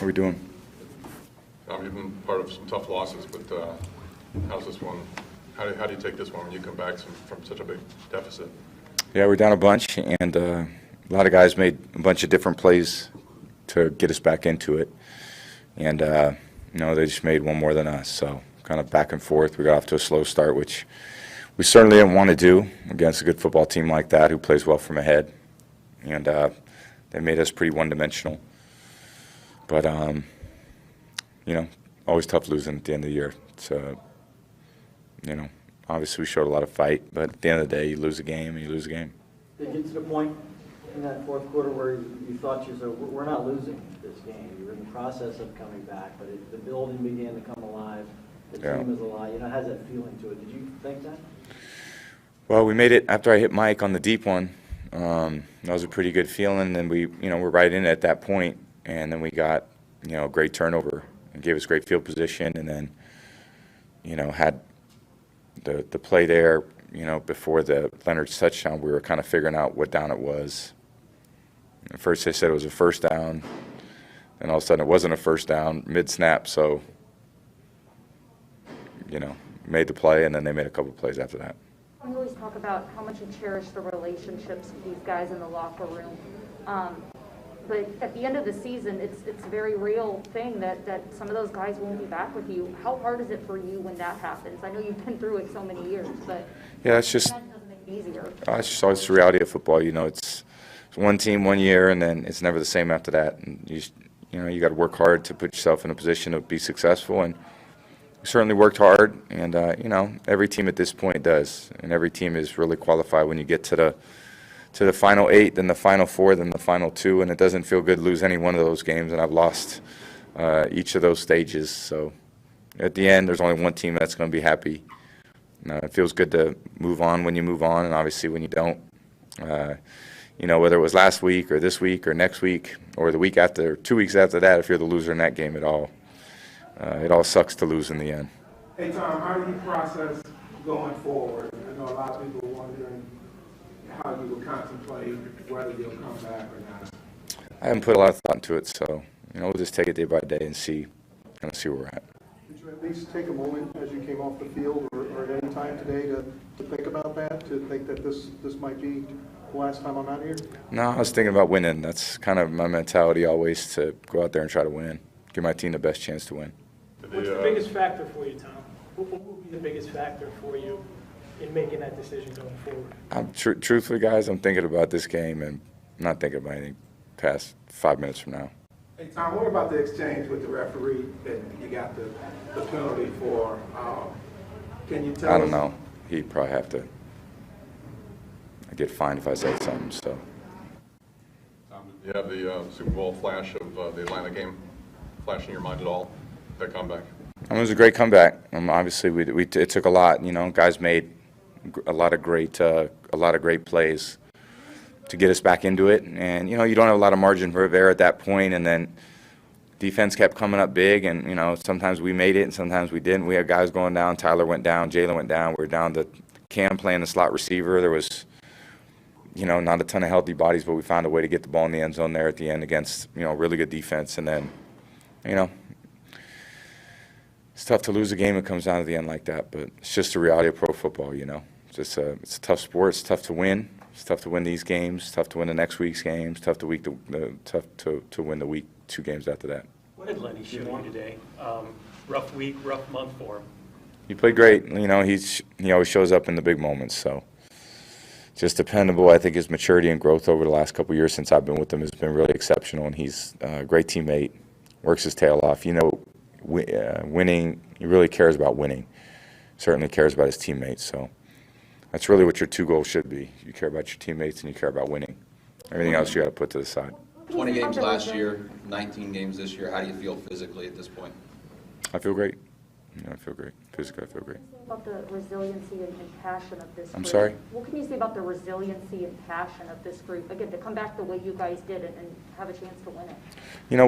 How are we doing? You've been part of some tough losses, but how's this one? How do you take this one when you come back from such a big deficit? Yeah, we're down a bunch, and a lot of guys made a bunch of different plays to get us back into it. And, they just made one more than us. So kind of back and forth. We got off to a slow start, which we certainly didn't want to do against a good football team like that who plays well from ahead. And they made us pretty one-dimensional. But, always tough losing at the end of the year. So, obviously we showed a lot of fight, but at the end of the day, you lose a game and you lose a game. Did you get to the point in that fourth quarter where you thought we're not losing this game? You were in the process of coming back, but the building began to come alive. The team is alive. It has that feeling to it. Did you think that? Well, we made it after I hit Mike on the deep one. That was a pretty good feeling, and we, we're right in it at that point, and then we got, a great turnover and gave us great field position, and then, had the play there, before the Leonard's touchdown, we were kind of figuring out what down it was. At first they said it was a first down, and all of a sudden it wasn't a first down mid-snap, so, made the play, and then they made a couple plays after that. We always talk about how much you cherish the relationships with these guys in the locker room. But at the end of the season, it's a very real thing that some of those guys won't be back with you. How hard is it for you when that happens? I know you've been through it so many years, but yeah, it's just that doesn't make it easier. It's just always the reality of football. It's one team 1 year, and then it's never the same after that. And you got to work hard to put yourself in a position to be successful. And we certainly worked hard, and every team at this point does, and every team is really qualified when you get to the final 8, then the final 4, then the final 2, and it doesn't feel good to lose any one of those games, and I've lost each of those stages. So at the end, there's only one team that's going to be happy. It feels good to move on when you move on, and obviously when you don't. Whether it was last week or this week or next week or the week after, 2 weeks after that, if you're the loser in that game at all, it all sucks to lose in the end. Hey, Tom, how do you process going forward? I know a lot of people are wondering how you will contemplate whether you'll come back or not. I haven't put a lot of thought into it, so we'll just take it day by day and see where we're at. Did you at least take a moment as you came off the field or at any time today to think about that, to think that this might be the last time I'm out here? No, I was thinking about winning. That's kind of my mentality always, to go out there and try to win, give my team the best chance to win. What's the biggest factor for you, Tom? What will be the biggest factor for you in making that decision going forward? Truthfully, guys, I'm thinking about this game, and I'm not thinking about anything past 5 minutes from now. Hey, Tom, what about the exchange with the referee that you got the penalty for? Can you tell us? I don't know. He'd probably have to. I'd get fined if I said something. So. Tom, did you have the Super Bowl flash of the Atlanta game flash in your mind at all? That comeback? It was a great comeback. Obviously, it took a lot. Guys made a lot of great plays to get us back into it. And you don't have a lot of margin for error at that point. And then defense kept coming up big. And sometimes we made it, and sometimes we didn't. We had guys going down. Tyler went down. Jalen went down. We were down to Cam playing the slot receiver. There was not a ton of healthy bodies, but we found a way to get the ball in the end zone there at the end against really good defense. And then it's tough to lose a game. It comes down to the end like that, but it's just the reality of pro football. It's a tough sport. It's tough to win. It's tough to win these games. It's tough to win the next week's games. Tough to win the week 2 games after that. What did Lenny show you today? Rough week, rough month for him. He played great. He always shows up in the big moments. So just dependable. I think his maturity and growth over the last couple of years since I've been with him has been really exceptional, and he's a great teammate. Works his tail off. Winning, he really cares about winning. Certainly cares about his teammates. So that's really what your 2 goals should be. You care about your teammates and you care about winning. Everything else you got to put to the side. 20 games last year, 19 games this year. How do you feel physically at this point? I feel great. I feel great. Physically, I feel great. What can you say about the resiliency and passion of this group? I'm sorry? What can you say about the resiliency and passion of this group? Again, to come back the way you guys did and have a chance to win it.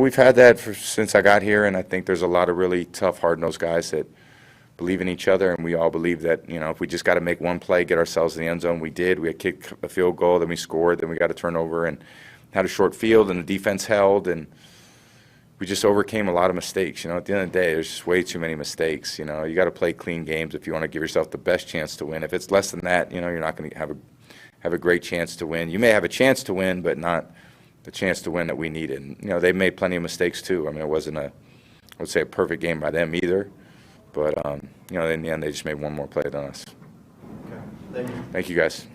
We've had that since I got here, and I think there's a lot of really tough, hard-nosed guys that believe in each other, and we all believe that, if we just got to make one play, get ourselves in the end zone, we did. We had kicked a field goal, then we scored, then we got a turnover and had a short field, and the defense held, and we just overcame a lot of mistakes. You know, at the end of the day, there's just way too many mistakes. You know, you got to play clean games if you want to give yourself the best chance to win. If it's less than that, you know, you're not going to have a great chance to win. You may have a chance to win, but not the chance to win that we needed. And, you know, they made plenty of mistakes too. I mean, it wasn't I would say a perfect game by them either. But, you know, in the end, they just made one more play than us. Okay. Thank you. Thank you, guys.